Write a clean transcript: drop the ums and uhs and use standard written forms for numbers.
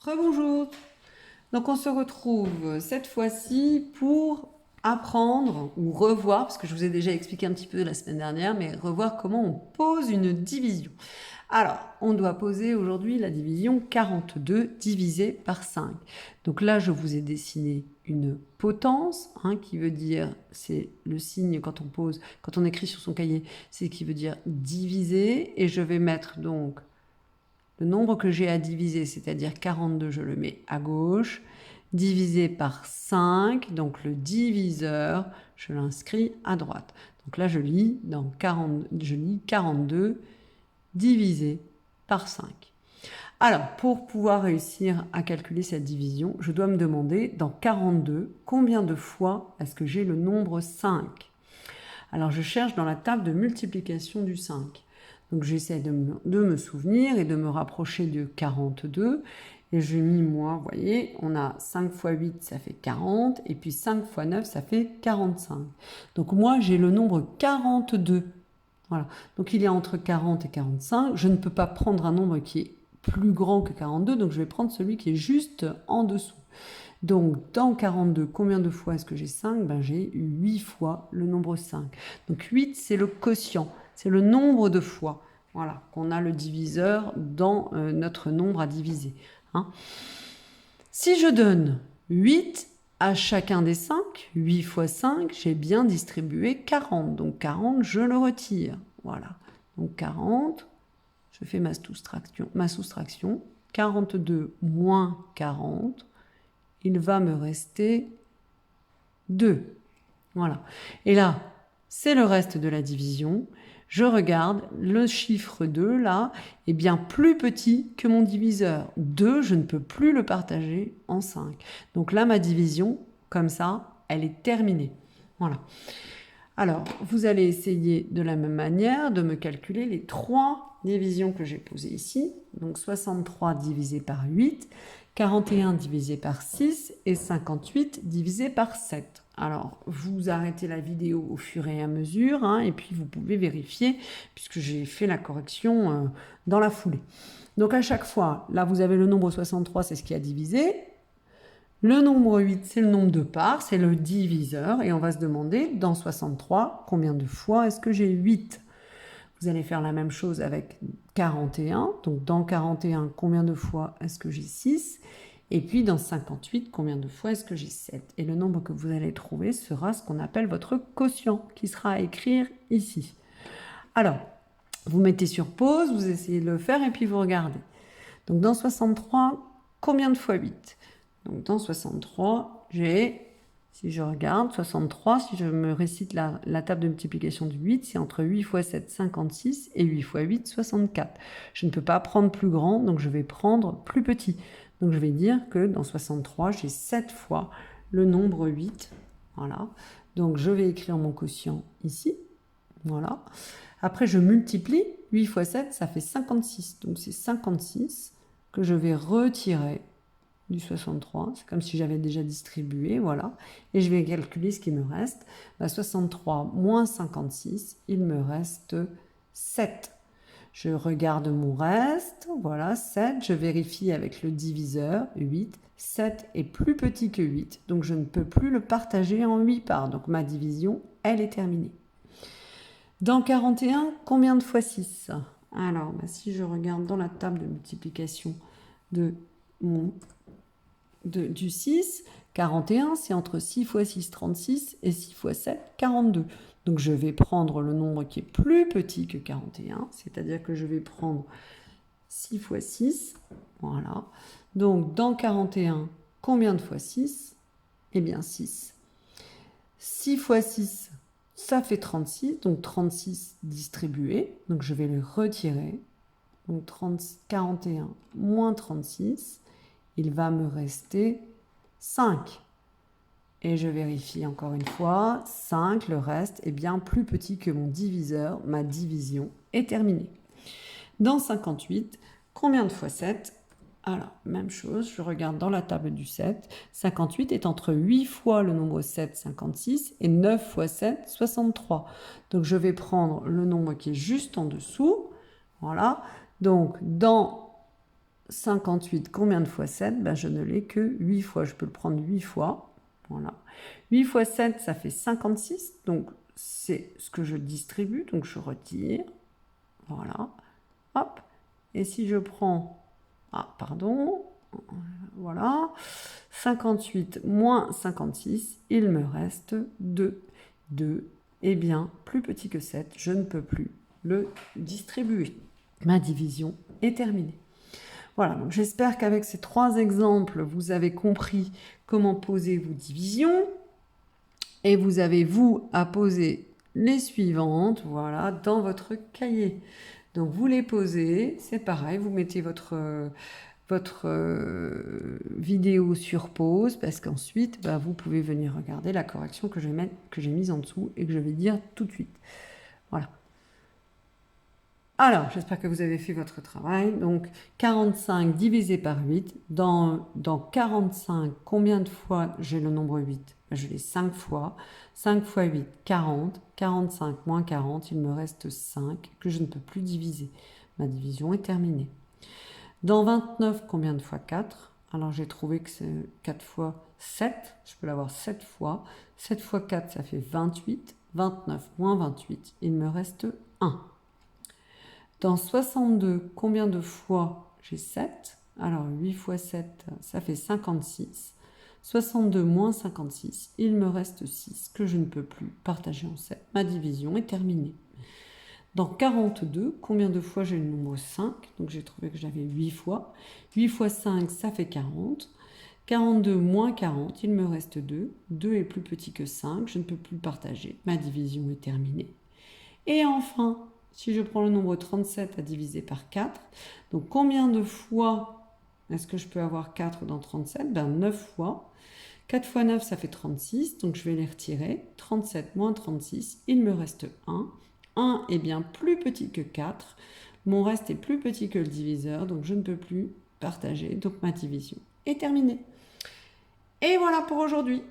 Rebonjour. Donc on se retrouve cette fois-ci pour apprendre ou revoir, parce que je vous ai déjà expliqué un petit peu la semaine dernière, mais revoir comment on pose une division. Alors, on doit poser aujourd'hui la division 42 divisé par 5. Donc là, je vous ai dessiné une potence, qui veut dire, c'est le signe quand on pose, quand on écrit sur son cahier, c'est qui veut dire diviser, et je vais mettre donc le nombre que j'ai à diviser, c'est-à-dire 42, je le mets à gauche, divisé par 5, donc le diviseur, je l'inscris à droite. Donc là, je lis 42 divisé par 5. Alors, pour pouvoir réussir à calculer cette division, je dois me demander, dans 42, combien de fois est-ce que j'ai le nombre 5 ? Alors, je cherche dans la table de multiplication du 5. Donc j'essaie de me souvenir et de me rapprocher de 42. Et je mis moi, vous voyez, on a 5 fois 8, ça fait 40. Et puis 5 fois 9, ça fait 45. Donc moi, j'ai le nombre 42. Voilà. Donc il est entre 40 et 45. Je ne peux pas prendre un nombre qui est plus grand que 42. Donc je vais prendre celui qui est juste en dessous. Donc, dans 42, combien de fois est-ce que j'ai 5 ? J'ai 8 fois le nombre 5. Donc, 8, c'est le quotient, c'est le nombre de fois qu'on a le diviseur dans notre nombre à diviser. Si je donne 8 à chacun des 5, 8 fois 5, j'ai bien distribué 40. Donc, 40, je le retire. Voilà. Donc, 40, je fais ma soustraction. 42 moins 40, il va me rester 2. Voilà. Et là, c'est le reste de la division. Je regarde, le chiffre 2, là, est bien plus petit que mon diviseur. 2, je ne peux plus le partager en 5. Donc là, ma division, comme ça, elle est terminée. Voilà. Alors, vous allez essayer de la même manière de me calculer les 3 divisions que j'ai posées ici. Donc 63 divisé par 8, 41 divisé par 6 et 58 divisé par 7. Alors, vous arrêtez la vidéo au fur et à mesure, et puis vous pouvez vérifier, puisque j'ai fait la correction dans la foulée. Donc à chaque fois, là vous avez le nombre 63, c'est ce qui a divisé. Le nombre 8, c'est le nombre de parts, c'est le diviseur, et on va se demander, dans 63, combien de fois est-ce que j'ai 8 ? Vous allez faire la même chose avec 41, donc dans 41, combien de fois est-ce que j'ai 6 ? Et puis dans 58, combien de fois est-ce que j'ai 7 ? Et le nombre que vous allez trouver sera ce qu'on appelle votre quotient, qui sera à écrire ici. Alors, vous mettez sur pause, vous essayez de le faire, et puis vous regardez. Donc dans 63, combien de fois 8 ? Donc dans 63, j'ai, si je regarde, 63, si je me récite la table de multiplication du 8, c'est entre 8 fois 7, 56, et 8 fois 8, 64. Je ne peux pas prendre plus grand, donc je vais prendre plus petit. Donc je vais dire que dans 63, j'ai 7 fois le nombre 8. Voilà. Donc je vais écrire mon quotient ici. Voilà. Après, je multiplie. 8 fois 7, ça fait 56. Donc c'est 56 que je vais retirer du 63. C'est comme si j'avais déjà distribué, voilà. Et je vais calculer ce qui me reste. 63 moins 56, il me reste 7. Je regarde mon reste, voilà, 7. Je vérifie avec le diviseur, 8. 7 est plus petit que 8, donc je ne peux plus le partager en 8 parts. Donc ma division, elle est terminée. Dans 41, combien de fois 6 ? Alors, si je regarde dans la table de multiplication du 6, 41, c'est entre 6 fois 6, 36, et 6 fois 7, 42. Donc je vais prendre le nombre qui est plus petit que 41, c'est-à-dire que je vais prendre 6 fois 6, voilà. Donc dans 41, combien de fois 6 ? Eh bien 6. 6 fois 6, ça fait 36, donc 36 distribué, donc je vais le retirer. Donc 41 moins 36, il va me rester 5. Et je vérifie encore une fois, 5, le reste est bien plus petit que mon diviseur, ma division est terminée. Dans 58, combien de fois 7 ? Alors, même chose, je regarde dans la table du 7. 58 est entre 8 fois le nombre 7, 56, et 9 fois 7, 63. Donc, je vais prendre le nombre qui est juste en dessous. Voilà. Donc, dans 58, combien de fois 7? Ben, je ne l'ai que 8 fois. Je peux le prendre 8 fois. Voilà. 8 fois 7, ça fait 56. Donc, c'est ce que je distribue. Donc, je retire. Voilà. Hop. Et si je prends... Ah, pardon. Voilà. 58 moins 56, il me reste 2. 2, eh bien, plus petit que 7, je ne peux plus le distribuer. Ma division est terminée. Voilà, donc j'espère qu'avec ces 3 exemples, vous avez compris comment poser vos divisions. Et vous avez, vous, à poser les suivantes, voilà, dans votre cahier. Donc vous les posez, c'est pareil, vous mettez votre vidéo sur pause parce qu'ensuite, bah, vous pouvez venir regarder la correction que j'ai mise en dessous et que je vais dire tout de suite. Voilà. Alors, j'espère que vous avez fait votre travail. Donc, 45 divisé par 8. Dans 45, combien de fois j'ai le nombre 8? Je l'ai 5 fois. 5 fois 8, 40. 45 moins 40, il me reste 5 que je ne peux plus diviser. Ma division est terminée. Dans 29, combien de fois 4? Alors, j'ai trouvé que c'est 4 fois 7. Je peux l'avoir 7 fois. 7 fois 4, ça fait 28. 29 moins 28, il me reste 1. Dans 62, combien de fois j'ai 7? Alors, 8 fois 7, ça fait 56. 62 moins 56, il me reste 6 que je ne peux plus partager en 7. Ma division est terminée. Dans 42, combien de fois j'ai le nombre 5? Donc, j'ai trouvé que j'avais 8 fois. 8 fois 5, ça fait 40. 42 moins 40, il me reste 2. 2 est plus petit que 5, je ne peux plus partager. Ma division est terminée. Et enfin, si je prends le nombre 37 à diviser par 4, donc combien de fois est-ce que je peux avoir 4 dans 37? Ben 9 fois. 4 fois 9, ça fait 36, donc je vais les retirer. 37 moins 36, il me reste 1. 1 est bien plus petit que 4. Mon reste est plus petit que le diviseur, donc je ne peux plus partager. Donc ma division est terminée. Et voilà pour aujourd'hui.